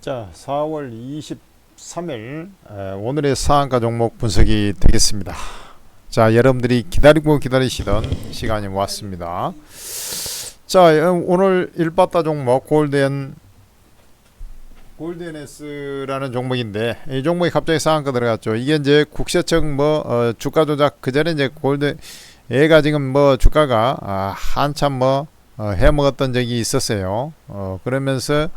자, 4월 23일 오늘의 상한가 종목 분석이 되겠습니다. 자, 여러분들이 기다리고 기다리시던 시간이 왔습니다. 자, 오늘 일바따 종목 골드NS라는 종목인데, 이 종목이 갑자기 상한가 들어갔죠. 이게 이제 국세청 주가 조작, 그 전에 이제 얘가 지금 주가가 한참 해먹었던 적이 있었어요. 그러면서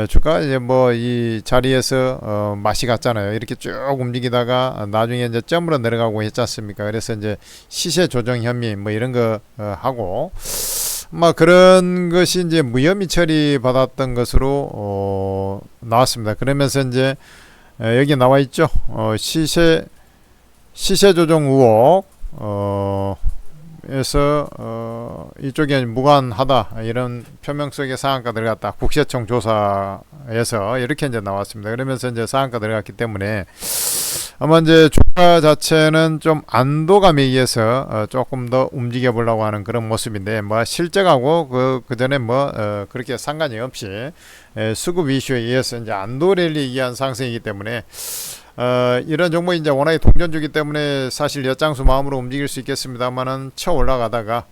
주가 이제 이 자리에서 맛이 갔잖아요. 이렇게 쭉 움직이다가 나중에 이제 점으로 내려가고 했지 않습니까? 그래서 이제 시세 조정 혐의 이런 거 하고 그런 것이 이제 무혐의 처리 받았던 것으로 나왔습니다. 그러면서 이제 여기 나와 있죠. 시세 조정 의혹 에서 이쪽에 무관하다 이런 표명 속에 상한가 들어갔다. 국세청 조사에서 이렇게 이제 나왔습니다. 그러면서 이제 상한가 들어갔기 때문에 아마 이제 주가 자체는 좀 안도감에 의해서 조금 더 움직여 보려고 하는 그런 모습인데, 실적하고 그 전에 그렇게 상관이 없이 수급 이슈에 의해서 이제 안도 랠리에 의한 상승이기 때문에 이런 종목이 이제 워낙에 동전주기 때문에 사실 엿장수 마음으로 움직일 수 있겠습니다만은 쳐 올라가다가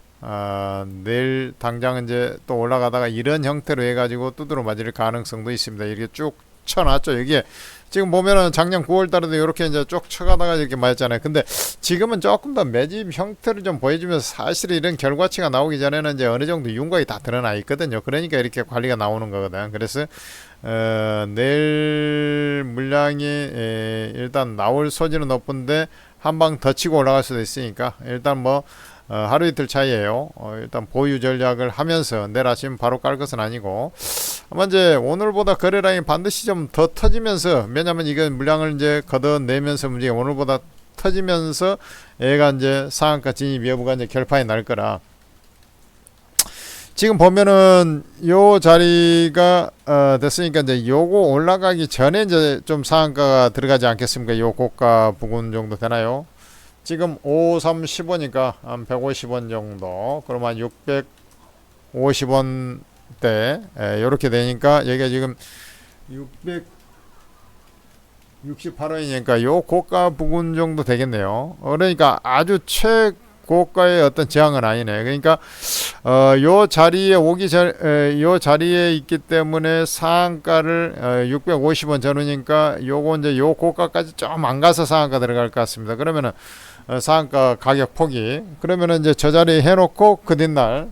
내일 당장 이제 또 올라가다가 이런 형태로 해가지고 두드러 맞을 가능성도 있습니다. 이렇게 쭉 쳐놨죠. 여기에 지금 보면은 작년 9월 달에도 이렇게 이제 쭉 쳐가다가 이렇게 맞았잖아요. 근데 지금은 조금 더 매집 형태를 좀 보여주면서 사실 이런 결과치가 나오기 전에는 이제 어느 정도 윤곽이 다 드러나 있거든요. 그러니까 이렇게 관리가 나오는 거거든. 그래서 내일 물량이 일단 나올 소지는 높은데 한 방 더 치고 올라갈 수도 있으니까 일단 하루 이틀 차이에요. 일단 보유 전략을 하면서 내일 아침 바로 깔 것은 아니고 아마 이제 오늘보다 거래량이 반드시 좀 더 터지면서, 왜냐면 이건 물량을 이제 걷어내면서 문제가 오늘보다 터지면서 얘가 이제 상한가 진입 여부가 이제 결판이 날 거라. 지금 보면은 요 자리가 됐으니까 이제 요거 올라가기 전에 이제 좀 상한가가 들어가지 않겠습니까? 요 고가 부근 정도 되나요? 지금 5315니까 한 150원 정도, 그러면 650원대 요렇게 되니까 여기가 지금 668원이니까 요 고가 부근 정도 되겠네요. 그러니까 아주 최고가의 어떤 저항은 아니네. 그러니까 요 자리에 요 자리에 있기 때문에 상한가를 650원 전후니까 요거 이제 요 고가까지 좀 안 가서 상한가 들어갈 것 같습니다. 그러면은 상한가 가격 폭이, 그러면은 이제 저 자리에 해놓고 그 뒷날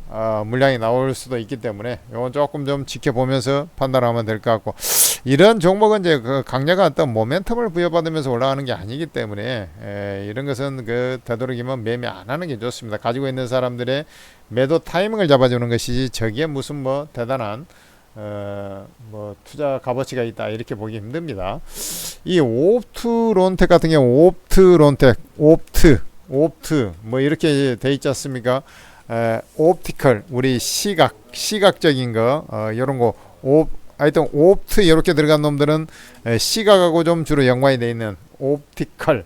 물량이 나올 수도 있기 때문에 요건 조금 좀 지켜보면서 판단하면 될 것 같고, 이런 종목은 이제 강력한 어떤 모멘텀을 부여받으면서 올라가는 게 아니기 때문에 이런 것은 되도록이면 매매 안 하는 게 좋습니다. 가지고 있는 사람들의 매도 타이밍을 잡아주는 것이지, 저기에 무슨 대단한 투자 값어치가 있다 이렇게 보기 힘듭니다. 이 옵트론텍 같은 경우 옵트 이렇게 돼 있지 않습니까? 옵티컬, 우리 시각적인 거 이런 거 하여튼 옵트 이렇게 들어간 놈들은 시각하고 좀 주로 연관이 돼 있는 옵티컬,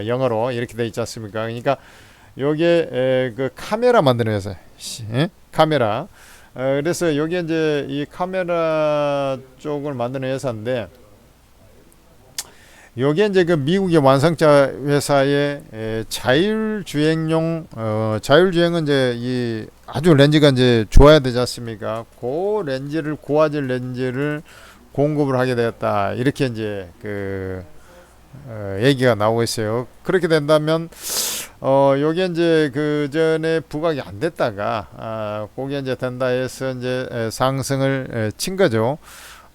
영어로 이렇게 돼 있지 않습니까? 그러니까 요게 그 카메라 만드는 회사, 카메라. 그래서 여기 이제 이 카메라 쪽을 만드는 회사인데, 요게 이제 그 미국의 완성차 회사의 자율주행용, 자율주행은 이제 이 아주 렌즈가 이제 좋아야 되지 않습니까? 그 렌즈를, 고화질 렌즈를 공급을 하게 되었다, 이렇게 이제 얘기가 나오고 있어요. 그렇게 된다면 요게 이제 그 전에 부각이 안 됐다가 그게 이제 된다 해서 이제 상승을 친 거죠.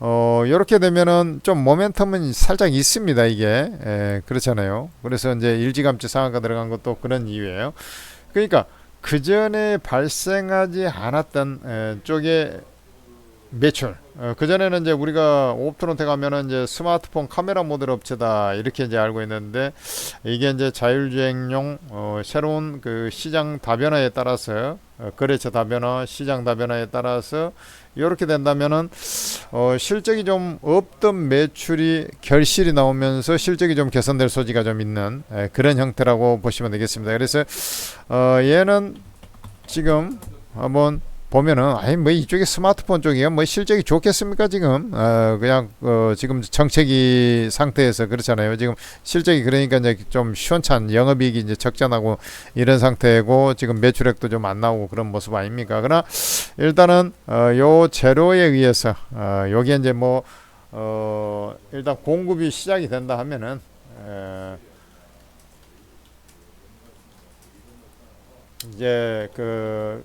요렇게 되면은 좀 모멘텀은 살짝 있습니다. 이게 그렇잖아요. 그래서 이제 일찌감치 상한가 들어간 것도 그런 이유예요. 그러니까 그 전에 발생하지 않았던 쪽에 매출, 그 전에는 이제 우리가 옵트론텍 가면은 이제 스마트폰 카메라 모듈 업체다 이렇게 이제 알고 있는데, 이게 이제 자율주행용 새로운 그 시장 다변화에 따라서 거래처 다변화, 시장 다변화에 따라서 이렇게 된다면은 실적이 좀 없던 매출이 결실이 나오면서 실적이 좀 개선될 소지가 좀 있는 그런 형태라고 보시면 되겠습니다. 그래서 얘는 지금 한번 보면은 아니 뭐 이쪽에 스마트폰 쪽이야 뭐 실적이 좋겠습니까 지금 그냥 지금 정체기 상태에서 그렇잖아요. 지금 실적이 그러니까 이제 좀 시원찬 영업이익이 이제 적자나고 이런 상태고 지금 매출액도 좀 안 나오고 그런 모습 아닙니까? 그러나 일단은 요 재료에 의해서 여기에 이제 뭐 일단 공급이 시작이 된다 하면은 이제 그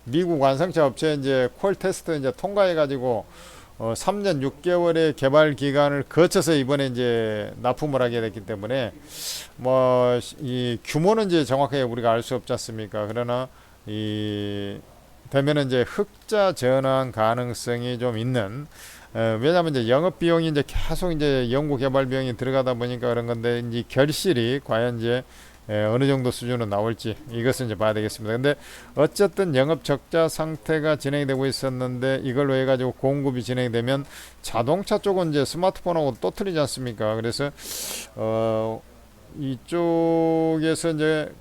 미국 완성차 업체 이제 콜 테스트 이제 통과해 가지고 3년 6개월의 개발 기간을 거쳐서 이번에 이제 납품을 하게 됐기 때문에 뭐 이 규모는 이제 정확하게 우리가 알 수 없지 않습니까? 그러나 이 되면은 이제 흑자 전환 가능성이 좀 있는 왜냐하면 이제 영업 비용이 이제 계속 이제 연구 개발 비용이 들어가다 보니까 그런 건데 이제 결실이 과연 이제 어느 정도 수준으로 나올지 이것은 이제 봐야 되겠습니다. 근데 어쨌든 영업 적자 상태가 진행이 되고 있었는데 이걸로 해가지고 공급이 진행되면 자동차 쪽은 이제 스마트폰하고 또 틀리지 않습니까? 그래서 이쪽에서 이제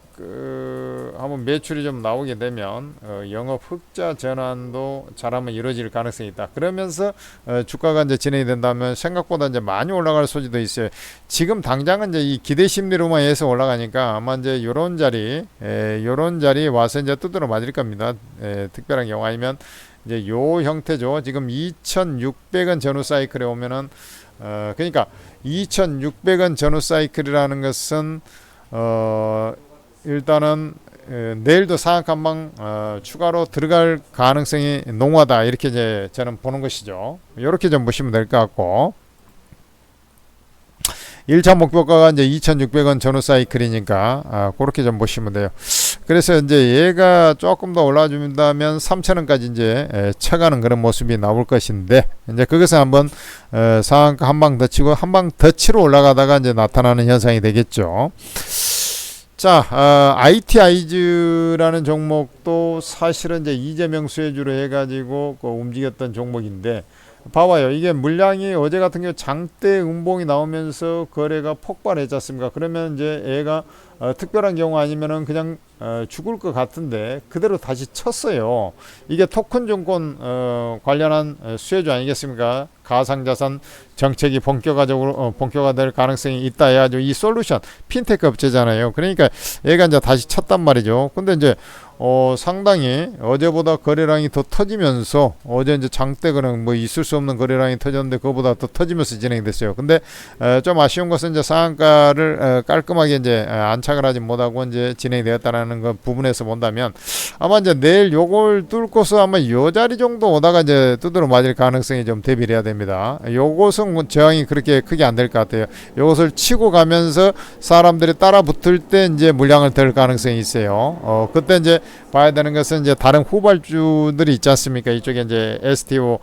한번 매출이 좀 나오게 되면 영업 흑자 전환도 잘하면 이루어질 가능성이 있다. 그러면서 주가가 이제 진행이 된다면 생각보다 이제 많이 올라갈 소지도 있어요. 지금 당장은 이제 이 기대 심리로만 해서 올라가니까 아마 이제 요런 자리 와서 이제 두드러 맞을 겁니다. 특별한 경우 아니면 이제 요 형태죠. 지금 2,600원 전후 사이클에 오면은 그러니까 2,600원 전후 사이클이라는 것은 일단은 내일도 상한가 한방 추가로 들어갈 가능성이 농후하다 이렇게 이제 저는 보는 것이죠. 이렇게 좀 보시면 될 것 같고 1차 목표가가 이제 2,600원 전후 사이클이니까 그렇게 좀 보시면 돼요. 그래서 이제 얘가 조금 더 올라준다면 3,000원까지 이제 쳐가는 그런 모습이 나올 것인데 이제 그것은 한번 상한가 한방 더 치고 한방 더 치러 올라가다가 이제 나타나는 현상이 되겠죠. 자, IT아이즈라는 종목도 사실은 이제 이재명 수혜주로 해가지고 움직였던 종목인데, 봐봐요. 이게 물량이 어제 같은 경우 장대 음봉이 나오면서 거래가 폭발했지 않습니까? 그러면 이제 얘가 특별한 경우 아니면은 그냥 죽을 것 같은데 그대로 다시 쳤어요. 이게 토큰증권 관련한 수혜주 아니겠습니까? 가상자산 정책이 본격화될 가능성이 있다 해가지고 이 솔루션 핀테크 업체잖아요. 그러니까 얘가 이제 다시 쳤단 말이죠. 근데 이제 상당히 어제보다 거래량이 더 터지면서 어제 이제 장대 그냥 뭐 있을 수 없는 거래량이 터졌는데 그거보다 더 터지면서 진행됐어요. 근데 좀 아쉬운 것은 이제 상한가를 깔끔하게 이제 안착을 하지 못하고 이제 진행이 되었다라는 그 부분에서 본다면 아마 이제 내일 요걸 뚫고서 아마 요 자리 정도 오다가 이제 두드러 맞을 가능성이 좀 대비를 해야 됩니다. 요것은 저항이 그렇게 크게 안 될 것 같아요. 요것을 치고 가면서 사람들이 따라 붙을 때 이제 물량을 들 가능성이 있어요. 그때 이제 봐야 되는 것은 이제 다른 후발주들이 있지 않습니까? 이쪽에 이제 STO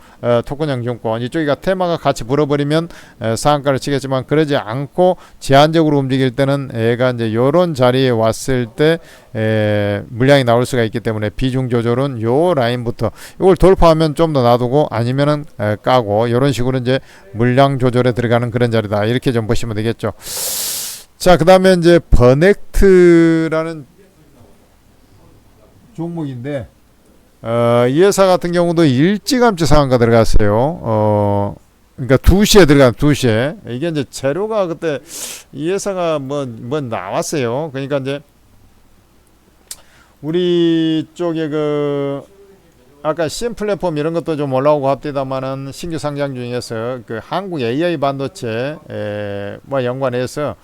토큰형증권 이쪽이가 테마가 같이 불어버리면 상한가를 치겠지만 그러지 않고 제한적으로 움직일 때는 얘가 이제 요런 자리에 왔을 때 물량이 나올 수가 있기 때문에 비중 조절은 요 라인부터 이걸 돌파하면 좀 더 놔두고 아니면은 까고 요런 식으로 이제 물량 조절에 들어가는 그런 자리다 이렇게 좀 보시면 되겠죠. 자, 그 다음에 이제 버넥트라는 종목인데 이 회사 같은 경우도 일찌감치 상한가 들어갔어요. 그러니까 2시에 들어간 2시에 이게 이제 재료가 그때 이 회사가 뭐 나왔어요. 그러니까 이제 우리 쪽에 그 아까 CM 플랫폼 이런 것도 좀 올라오고 합디다마는 신규 상장 중에서 그 한국 AI 반도체 뭐 연관해서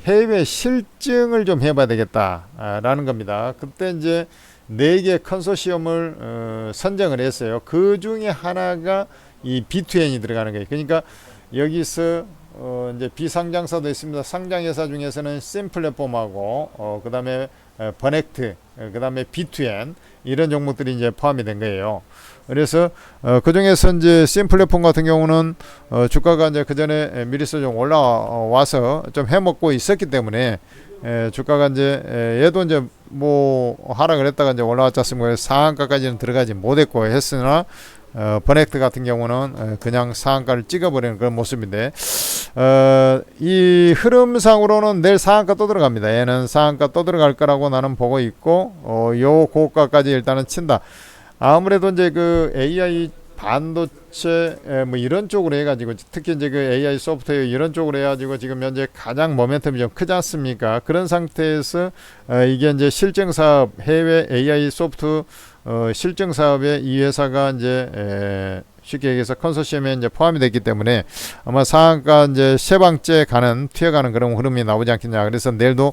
해외 실증을 좀 해봐야 되겠다라는 겁니다. 그때 이제 4개 컨소시엄을 선정을 했어요. 그 중에 하나가 이 B2N이 들어가는 거예요. 그러니까 여기서 이제 비상장사도 있습니다. 상장회사 중에서는 심 플랫폼하고 그 다음에 버넥트, 그 다음에 B2N 이런 종목들이 이제 포함이 된 거예요. 그래서 그 중에서 이제 심 플랫폼 같은 경우는 주가가 이제 그 전에 미리서 좀 올라와서 좀 해먹고 있었기 때문에 주가가 이제 얘도 이제 뭐 하락을 했다가 이제 올라왔지 않습니까? 상한가까지는 들어가지 못했고 했으나 버넥트 같은 경우는 그냥 상한가를 찍어버리는 그런 모습인데 이 흐름상으로는 내일 상한가 또 들어갑니다. 얘는 상한가 또 들어갈 거라고 나는 보고 있고 요 고가까지 일단은 친다. 아무래도 이제 그 AI 반도체 뭐 이런 쪽으로 해가지고 특히 이제 그 AI 소프트웨어 이런 쪽으로 해가지고 지금 현재 가장 모멘텀이 좀 크지 않습니까? 그런 상태에서 이게 이제 실증 사업 해외 AI 소프트 실증 사업에 이 회사가 이제 쉽게 얘기해서 컨소시엄에 이제 포함이 됐기 때문에 아마 상한가 이제 세 방째 튀어가는 그런 흐름이 나오지 않겠냐. 그래서 내일도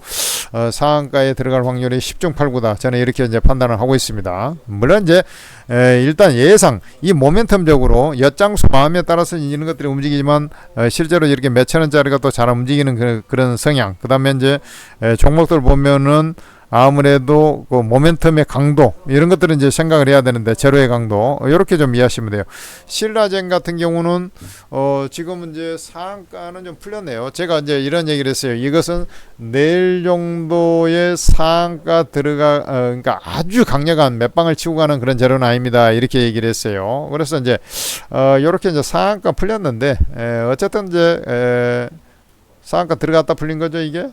상한가에 들어갈 확률이 10중 8구다. 저는 이렇게 이제 판단을 하고 있습니다. 물론 이제 일단 예상 이 모멘텀적으로 엿장수 마음에 따라서 이런 것들이 움직이지만 실제로 이렇게 몇천 원짜리가 또 잘 움직이는 그런 성향. 그다음에 이제 종목들 보면은 아무래도 그 모멘텀의 강도 이런 것들은 이제 생각을 해야 되는데 제로의 강도 이렇게 좀 이해하시면 돼요. 신라젠 같은 경우는 지금은 이제 상한가는 좀 풀렸네요. 제가 이제 이런 얘기를 했어요. 이것은 내일 정도의 상한가 그러니까 아주 강력한 몇 방을 치고 가는 그런 재료는 아닙니다. 이렇게 얘기를 했어요. 그래서 이제 이렇게 이제 상한가 풀렸는데 어쨌든 이제 상한가 들어갔다 풀린 거죠, 이게.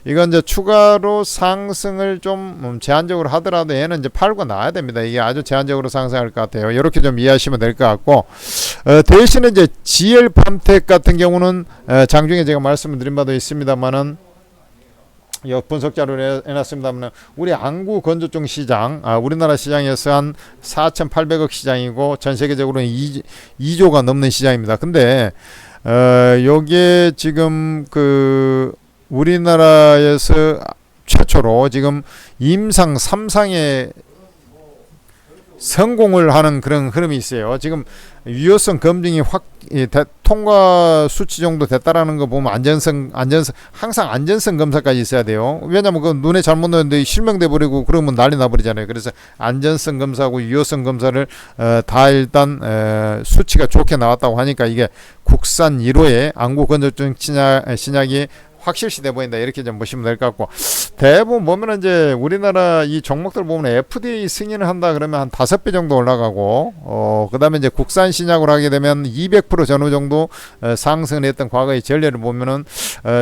이건 이제 추가로 상승을 좀 제한적으로 하더라도 얘는 이제 팔고 나와야 됩니다. 이게 아주 제한적으로 상승할 것 같아요. 이렇게 좀 이해하시면 될 것 같고, 대신에 이제 GL팜텍 같은 경우는 장중에 제가 말씀을 드린 바도 있습니다만은 분석 자료를 해놨습니다만 우리 안구 건조증 시장, 우리나라 시장에서 한 4,800억 시장이고 전 세계적으로는 2조가 넘는 시장입니다. 근데 요게 지금 그 우리나라에서 최초로 지금 임상 3상에 성공을 하는 그런 흐름이 있어요. 지금 유효성 검증이 통과 수치 정도 됐다라는 거 보면 항상 안전성 검사까지 있어야 돼요. 왜냐면 그 눈에 잘못 넣었는데 실명돼 버리고 그러면 난리 나버리잖아요. 그래서 안전성 검사하고 유효성 검사를 다 일단 수치가 좋게 나왔다고 하니까 이게 국산 1호의 안구 건조증 신약이 확실시 돼 보인다 이렇게 좀 보시면 될 것 같고 대부분 보면 이제 우리나라 이 종목들 보면 FDA 승인을 한다 그러면 한 5배 정도 올라가고 그다음에 이제 국산 신약으로 하게 되면 200% 전후 정도 상승을 했던 과거의 전례를 보면은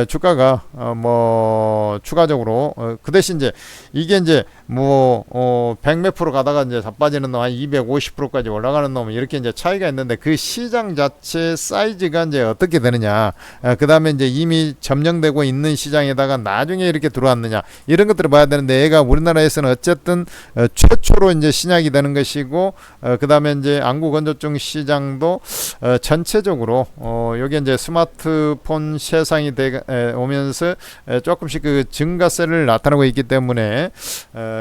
주가가 뭐 추가적으로 그 대신 이제 이게 이제 뭐 100몇 프로 가다가 이제 자빠지는 놈 한 250%까지 올라가는 놈 이렇게 이제 차이가 있는데 그 시장 자체 사이즈가 이제 어떻게 되느냐 그다음에 이제 이미 점령되고 있는 시장에다가 나중에 이렇게 들어왔느냐 이런 것들을 봐야 되는데 얘가 우리나라에서는 어쨌든 최초로 이제 신약이 되는 것이고 그다음에 이제 안구 건조증 시장도 전체적으로 여기 이제 스마트폰 세상이 오면서 조금씩 그 증가세를 나타나고 있기 때문에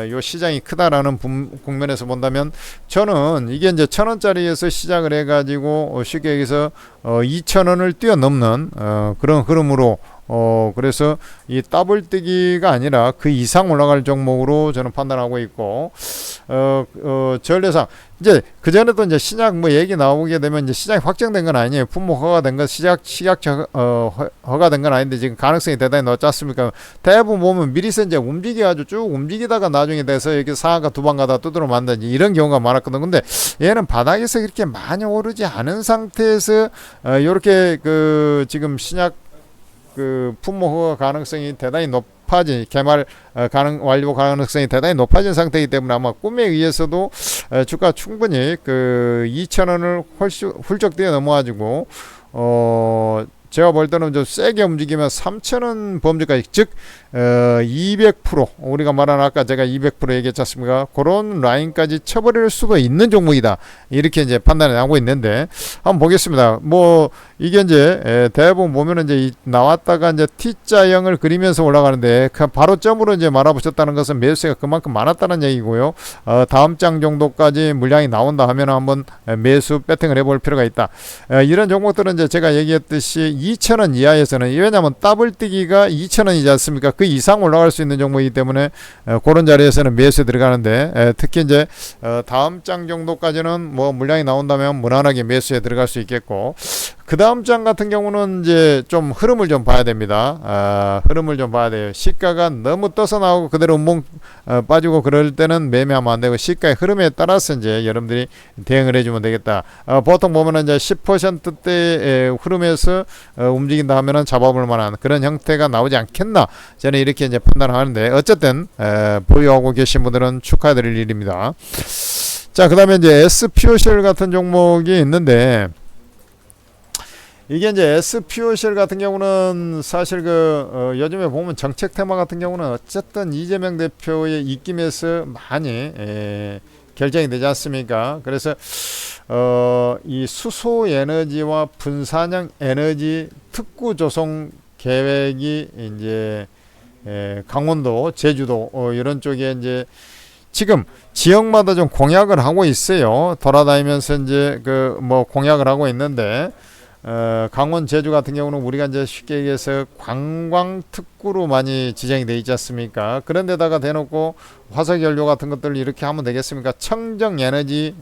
요 시장이 크다라는 국면에서 본다면 저는 이게 이제 1,000원짜리에서 시작을 해가지고 쉽게 얘기해서 2,000원을 뛰어넘는 그런 흐름으로 그래서 이 더블뜨기가 아니라 그 이상 올라갈 종목으로 저는 판단하고 있고 전례상 이제 그전에도 이제 신약 뭐 얘기 나오게 되면 이제 시장이 확정된 건 아니에요. 품목 허가된 건 시작 허가된 건 아닌데 지금 가능성이 대단히 높지 않습니까? 대부분 보면 미리서 이제 움직여가지고 쭉 움직이다가 나중에 돼서 이렇게 상하가 두 번 가다 두드러 만든지 이런 경우가 많았거든. 근데 얘는 바닥에서 그렇게 많이 오르지 않은 상태에서 이렇게 그 지금 신약 그 품목 허가 가능성이 대단히 높아진 개발 완료 가능성이 대단히 높아진 상태이기 때문에 아마 꿈에 의해서도 주가 충분히 그 2,000원을 훌쩍 뛰어 넘어가지고 제가 볼 때는 좀 세게 움직이면 3,000원 범주까지 즉 200% 우리가 말한 아까 제가 200% 얘기했지 않습니까? 그런 라인까지 쳐버릴 수도 있는 종목이다. 이렇게 이제 판단을 하고 있는데 한번 보겠습니다. 뭐 이게 이제 대부분 보면은 이제 나왔다가 이제 T자형을 그리면서 올라가는데 바로 점으로 이제 말아붙였다는 것은 매수세가 그만큼 많았다는 얘기고요. 다음 장 정도까지 물량이 나온다 하면 한번 매수 배팅을 해볼 필요가 있다. 이런 종목들은 이제 제가 얘기했듯이 2,000원 이하에서는 왜냐하면 더블뜨기가 2,000원이지 않습니까? 그 이상 올라갈 수 있는 종목이기 때문에 그런 자리에서는 매수에 들어가는데 특히 이제 다음 장 정도까지는 뭐 물량이 나온다면 무난하게 매수에 들어갈 수 있겠고 그 다음 장 같은 경우는 이제 좀 흐름을 좀 봐야 됩니다. 흐름을 좀 봐야 돼요. 시가가 너무 떠서 나오고 그대로 빠지고 그럴 때는 매매하면 안 되고, 시가의 흐름에 따라서 이제 여러분들이 대응을 해주면 되겠다. 보통 보면은 이제 10%대의 흐름에서 움직인다 하면은 잡아볼 만한 그런 형태가 나오지 않겠나, 저는 이렇게 이제 판단을 하는데, 어쨌든 보유하고 계신 분들은 축하드릴 일입니다. 자, 그 다음에 이제 SPOCL 같은 종목이 있는데, 이게 이제 SPOCL 같은 경우는 사실 요즘에 보면 정책 테마 같은 경우는 어쨌든 이재명 대표의 입김에서 많이 결정이 되지 않습니까? 그래서 이 수소 에너지와 분산형 에너지 특구 조성 계획이 이제 강원도, 제주도 이런 쪽에 이제 지금 지역마다 좀 공약을 하고 있어요. 돌아다니면서 이제 뭐 공약을 하고 있는데, 강원, 제주 같은 경우는 우리가 이제 쉽게 얘기해서 관광 특구로 많이 지정이 돼 있지 않습니까? 그런 데다가 대놓고 화석연료 같은 것들을 이렇게 하면 되겠습니까? 청정 에너지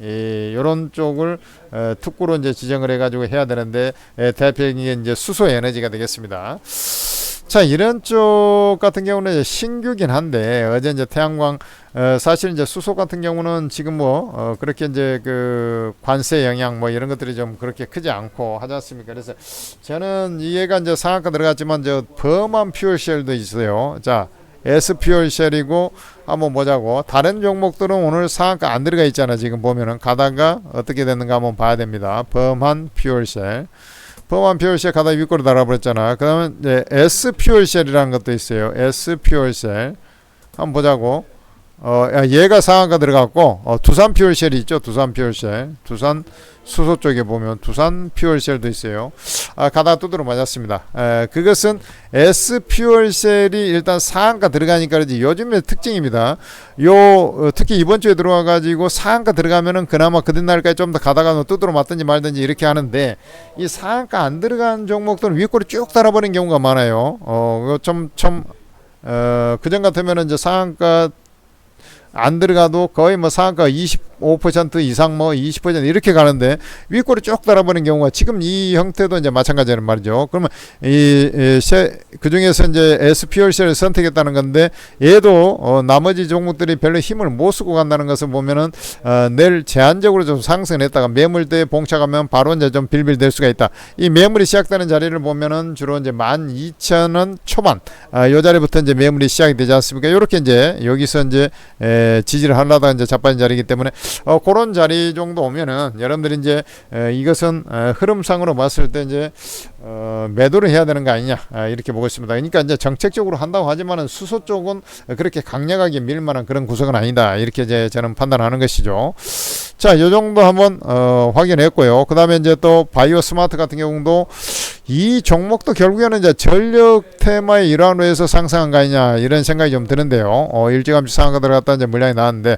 이런 쪽을 특구로 이제 지정을 해가지고 해야 되는데, 대표적인 이제 수소 에너지가 되겠습니다. 자, 이런 쪽 같은 경우는 이제 신규긴 한데, 어제 이제 태양광, 사실 이제 수소 같은 경우는 지금 뭐, 그렇게 이제 관세 영향 뭐 이런 것들이 좀 그렇게 크지 않고 하지 않습니까? 그래서 저는 얘가 이제 상한가 들어갔지만, 범한 퓨얼셀도 있어요. 자, S퓨얼셀이고, 한번 보자고. 다른 종목들은 오늘 상한가 안 들어가 있잖아. 지금 보면은 가다가 어떻게 됐는가 한번 봐야 됩니다. 범한 퓨얼셀. 범한 퓨얼셀 가다 윗골을 달아버렸잖아. 그 다음에 이제 S퓨얼셀이라는 것도 있어요. S퓨얼셀 한번 보자고. 얘가 상한가 들어갔고, 두산 퓨얼셀이 있죠. 두산 퓨얼셀. 두산 수소 쪽에 보면 두산 퓨얼셀도 있어요. 가다가 두드러 맞았습니다. 그것은 S 퓨얼셀이 일단 상한가 들어가니까 그러지. 요즘의 특징입니다. 특히 이번 주에 들어와 가지고 상한가 들어가면은 그나마 그 뒷날까지 좀 더 가다가 두드러 맞든지 말든지 이렇게 하는데, 이 상한가 안 들어간 종목들은 윗골이 쭉 달아버린 경우가 많아요. 그전 같으면은 이제 상한가 안 들어가도 거의 뭐 상한가 25% 이상 뭐 20% 이렇게 가는데, 윗골이 쭉 달아버리는 경우가 지금 이 형태도 이제 마찬가지란 말이죠. 그러면 그 중에서 이제 SPLC를 선택했다는 건데, 얘도 나머지 종목들이 별로 힘을 못 쓰고 간다는 것을 보면은 내일 제한적으로 좀 상승했다가 매물대에 봉착하면 바로 이제 좀 빌빌될 수가 있다. 이 매물이 시작되는 자리를 보면은 주로 이제 12,000원 초반 요 자리부터 이제 매물이 시작이 되지 않습니까? 이렇게 이제 여기서 이제 지지를 하려다가 이제 자빠진 자리이기 때문에 그런 자리 정도 오면은 여러분들이 이제 이것은 흐름상으로 봤을 때 이제 매도를 해야 되는 거 아니냐, 이렇게 보고 있습니다. 그러니까 이제 정책적으로 한다고 하지만은 수소 쪽은 그렇게 강력하게 밀만한 그런 구석은 아니다, 이렇게 이제 저는 판단하는 것이죠. 자, 요 정도 한번 확인했고요. 그 다음에 이제 또 바이오 스마트 같은 경우도 이 종목도 결국에는 이제 전력 테마의 일환으로 해서 상승한 거 아니냐, 이런 생각이 좀 드는데요. 일찌감치 상한가 들어갔다 이제 물량이 나왔는데,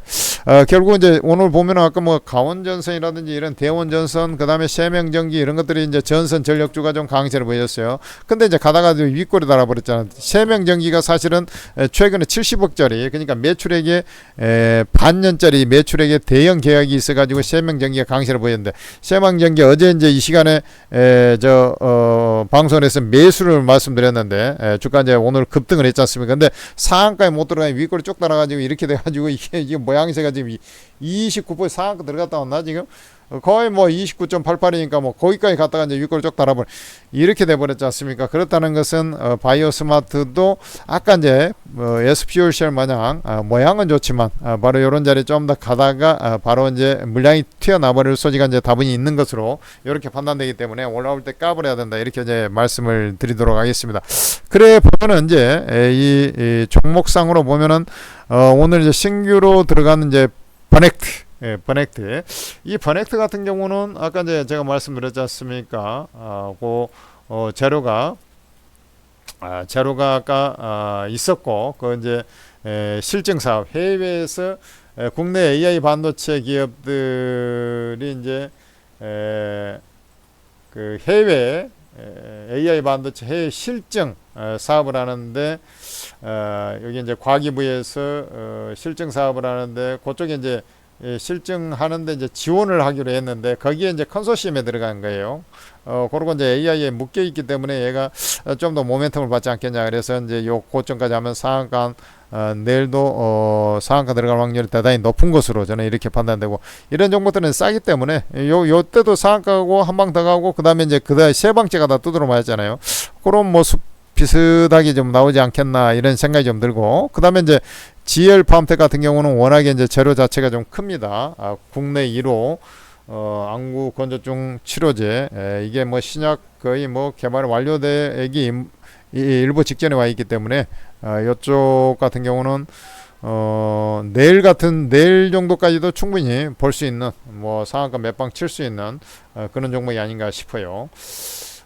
결국 이제 오늘 보면 아까 뭐 강원전선이라든지 이런 대원전선, 그 다음에 세명전기 이런 것들이 이제 전선 전력주가 좀 강세를 보였어요. 근데 이제 가다가 윗골이 달아버렸잖아. 세명전기가 사실은 최근에 70억짜리, 그러니까 매출액의 반년짜리 매출액의 대형 계약이 있어가지고 세명전기가 강세를 보였는데, 세명전기 어제 이제 이 시간에 방송에서 매수를 말씀드렸는데, 주가 이제 오늘 급등을 했지 않습니까? 근데 상한가에 못 들어가니 윗골이 쭉 달아가지고 이렇게 돼가지고 이게 모양새가 지금 29% 상한가 들어갔다 왔나 지금? 거의 뭐 29.88이니까 뭐 거기까지 갔다가 이제 윗골 쭉 달아버려 이렇게 돼버렸지 않습니까? 그렇다는 것은 바이오 스마트도 아까 이제 SPOCL 마냥 모양은 좋지만 바로 이런 자리에 좀 더 가다가 바로 이제 물량이 튀어나버릴 소지가 이제 다분히 있는 것으로 이렇게 판단되기 때문에 올라올 때 까버려야 된다, 이렇게 이제 말씀을 드리도록 하겠습니다. 그래 보면은 이제 이 종목상으로 보면은 오늘 이제 신규로 들어가는 이제 버넥트, 버넥트. 이 버넥트 같은 경우는 아까 이제 제가 말씀드렸지 않습니까? 재료가 아까 있었고, 그 이제 실증 사업, 해외에서 국내 AI 반도체 기업들이 이제 그 해외 AI 반도체 해외 실증 사업을 하는데, 여기 이제 과기부에서 실증 사업을 하는데, 그쪽에 이제 실증하는데 이제 지원을 하기로 했는데 거기에 이제 컨소시엄에 들어간 거예요. 그리고 이제 AI에 묶여 있기 때문에 얘가 좀 더 모멘텀을 받지 않겠냐. 그래서 이제 요 고점까지 하면 상한가 내일도 상한가 들어갈 확률이 대단히 높은 것으로 저는 이렇게 판단되고, 이런 종목들은 싸기 때문에 요 때도 상한가고 한 방 더 가고 그다음에 이제 그다음에 세 방째가 다 두드러 맞았잖아요. 그런 모습 비슷하게 좀 나오지 않겠나 이런 생각이 좀 들고, 그 다음에 이제 GL 팜텍 같은 경우는 워낙에 이제 재료 자체가 좀 큽니다. 국내 1호 안구 건조증 치료제, 이게 뭐 신약 거의 뭐 개발 완료되기 일부 직전에 와 있기 때문에 이쪽 같은 경우는 내일 정도까지도 충분히 볼 수 있는, 뭐 상한가 몇 방 칠 수 있는 그런 종목이 아닌가 싶어요.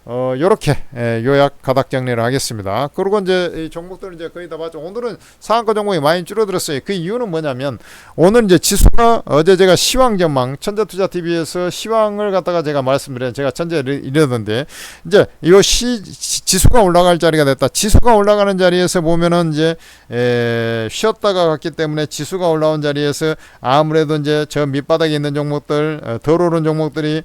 요렇게 요약 가닥 정리를 하겠습니다. 그리고 이제 이 종목들은 이제 거의 다 봤죠. 오늘은 상한가 종목이 많이 줄어들었어요. 그 이유는 뭐냐면, 오늘 이제 지수가, 어제 제가 시황 전망 천재투자TV에서 시황을 갖다가 제가 말씀드린, 제가 천재를 이러던데, 이제 요 지수가 올라갈 자리가 됐다. 지수가 올라가는 자리에서 보면은 이제 쉬었다가 갔기 때문에 지수가 올라온 자리에서 아무래도 이제 저 밑바닥에 있는 종목들, 덜 오른 종목들이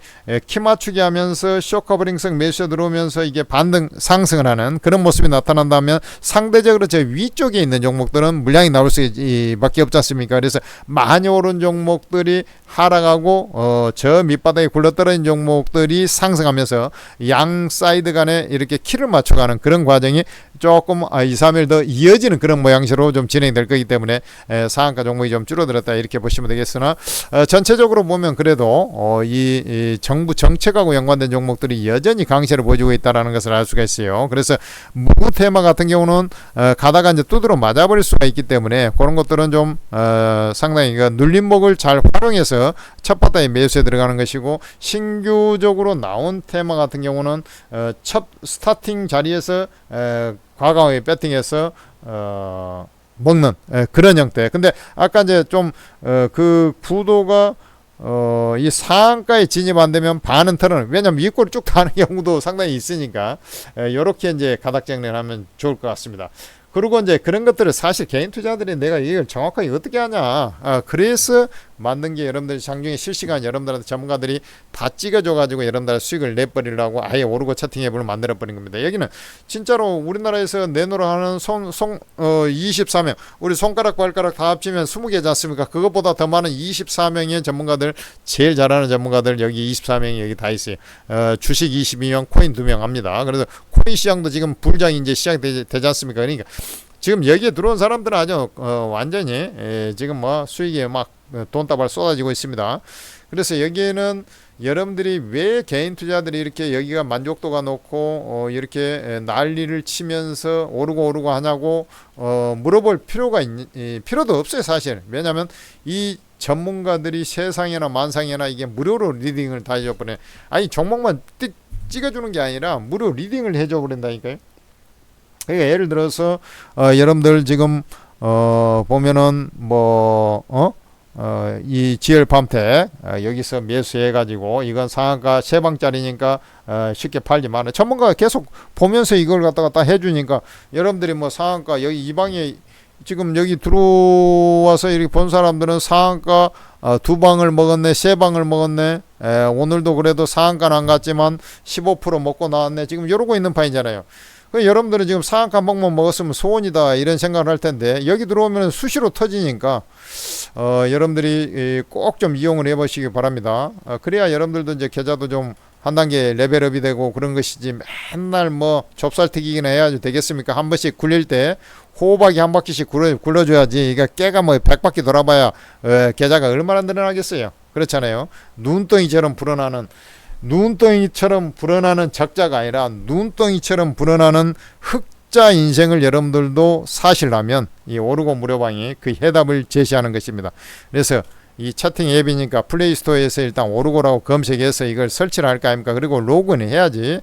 키 맞추기 하면서 쇼커버링성 매수 들어오면서 이게 반등 상승을 하는 그런 모습이 나타난다면, 상대적으로 저 위쪽에 있는 종목들은 물량이 나올 수밖에 없지 않습니까? 그래서 많이 오른 종목들이 하락하고 저 밑바닥에 굴러떨어진 종목들이 상승하면서 양 사이드 간에 이렇게 키를 맞춰가는 그런 과정이 조금 2, 3일 더 이어지는 그런 모양새로 좀 진행될 거기 때문에 상한가 종목이 좀 줄어들었다 이렇게 보시면 되겠으나, 전체적으로 보면 그래도 이 정부 정책하고 연관된 종목들이 여전히 강세를 보여주고 있다는 것을 알 수가 있어요. 그래서 무구 테마 같은 경우는 가다가 이제 두드러 맞아버릴 수가 있기 때문에 그런 것들은 좀 상당히 눌림목을 잘 활용해서 첫 바닥에 매수에 들어가는 것이고, 신규적으로 나온 테마 같은 경우는 첫 스타팅 자리에서 과감하게 배팅해서 먹는 그런 형태. 근데 아까 이제 좀 그 구도가 이 상한가에 진입 안 되면 반은 털어는, 왜냐면 윗골이 쭉 가는 경우도 상당히 있으니까 요렇게 이제 가닥 정리를 하면 좋을 것 같습니다. 그리고 이제 그런 것들을 사실 개인 투자들이 내가 이걸 정확하게 어떻게 하냐, 그래서 만든 게 여러분들 장중에 실시간 여러분들한테 전문가들이 다 찍어줘가지고 여러분들 수익을 내버리려고 아예 오르고 채팅 앱을 만들어버린 겁니다. 여기는 진짜로 우리나라에서 내놓으라 하는 24명, 우리 손가락 발가락 다 합치면 20개지 않습니까? 그것보다 더 많은 24명의 전문가들, 제일 잘하는 전문가들 여기 24명이 여기 다 있어요. 주식 22명, 코인 2명 합니다. 그래서 코인 시장도 지금 불장이 이제 시작되지 않습니까? 그러니까 지금 여기에 들어온 사람들은 아주 완전히 지금 뭐 수익에 막 돈다발 쏟아지고 있습니다. 그래서 여기에는 여러분들이 왜 개인 투자들이 이렇게 여기가 만족도가 높고 이렇게 난리를 치면서 오르고 하냐고 물어볼 필요도 없어요, 사실. 왜냐하면 이 전문가들이 세상에나 만상에나 이게 무료로 리딩을 다 해줘버려. 아니 종목만 찍어주는 게 아니라 무료 리딩을 해줘 버린다니까요. 그러니까 예를 들어서 여러분들 지금 보면은 이 GL 팜텍 여기서 매수해 가지고 이건 상한가 3방짜리니까 쉽게 팔지 마라. 전문가가 계속 보면서 이걸 갖다가 딱 해주니까 여러분들이 뭐 상한가 여기 이 방에 지금 여기 들어와서 이렇게 본 사람들은 상한가 2방을 먹었네, 3방을 먹었네, 오늘도 그래도 상한가는 안 갔지만 15% 먹고 나왔네, 지금 이러고 있는 판이잖아요. 여러분들은 지금 상한가 한 방만 먹었으면 소원이다 이런 생각을 할 텐데, 여기 들어오면 수시로 터지니까 여러분들이 꼭 좀 이용을 해 보시기 바랍니다. 그래야 여러분들도 이제 계좌도 좀 한 단계 레벨업이 되고 그런 것이지, 맨날 뭐 좁쌀튀기기나 해야지 되겠습니까? 한 번씩 굴릴 때 호박이 한 바퀴씩 굴러줘야지. 이게 깨가 뭐 100바퀴 돌아봐야 계좌가 얼마나 늘어나겠어요. 그렇잖아요. 눈덩이처럼 불어나는 적자가 아니라 눈덩이처럼 불어나는 흑자 인생을 여러분들도 사시려면 이 오르고 무료방이 그 해답을 제시하는 것입니다. 그래서 이 채팅 앱이니까 플레이스토어에서 일단 오르고라고 검색해서 이걸 설치를 할까 아닙니까? 그리고 로그인 해야지.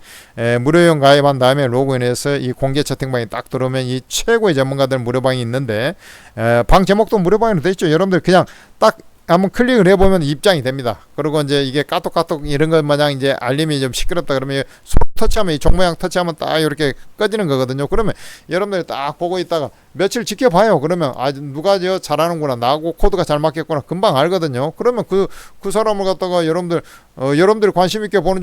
무료용 가입한 다음에 로그인해서 이 공개 채팅방에 딱 들어오면 이 최고의 전문가들 무료방이 있는데, 방 제목도 무료방으로 되어 있죠. 여러분들 그냥 딱 한번 클릭을 해보면 입장이 됩니다. 그리고 이제 이게 까똑까똑 이런 것 마냥 이제 알림이 좀 시끄럽다 그러면 터치하면 이 종 모양 터치하면 딱 이렇게 꺼지는 거거든요. 그러면 여러분들이 딱 보고 있다가 며칠 지켜봐요. 그러면 아 누가 저 잘하는구나, 나하고 코드가 잘 맞겠구나 금방 알거든요. 그러면 그 사람을 갖다가 여러분들이 관심 있게 보는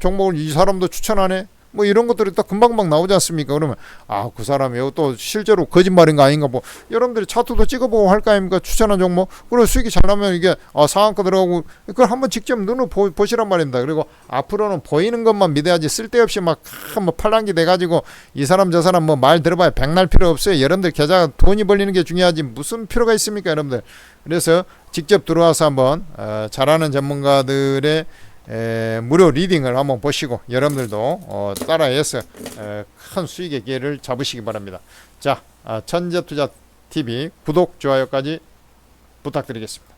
종목을 이 사람도 추천하네, 뭐 이런 것들이 또 금방금방 나오지 않습니까? 그러면 아 그 사람이 또 실제로 거짓말인가 아닌가, 뭐 여러분들이 차트도 찍어보고 할 거 아닙니까? 추천한 종목. 그리고 수익이 잘 나면 이게 상한가 들어가고, 그걸 한번 직접 눈으로 보시란 말입니다. 그리고 앞으로는 보이는 것만 믿어야지, 쓸데없이 막 뭐 팔랑기 돼가지고 이 사람 저 사람 뭐 말 들어봐야 백날 필요 없어요. 여러분들 계좌 돈이 벌리는 게 중요하지 무슨 필요가 있습니까, 여러분들? 그래서 직접 들어와서 한번 잘하는 전문가들의 무료 리딩을 한번 보시고 여러분들도 따라해서 큰 수익의 기회를 잡으시기 바랍니다. 자, 천재투자TV 구독, 좋아요까지 부탁드리겠습니다.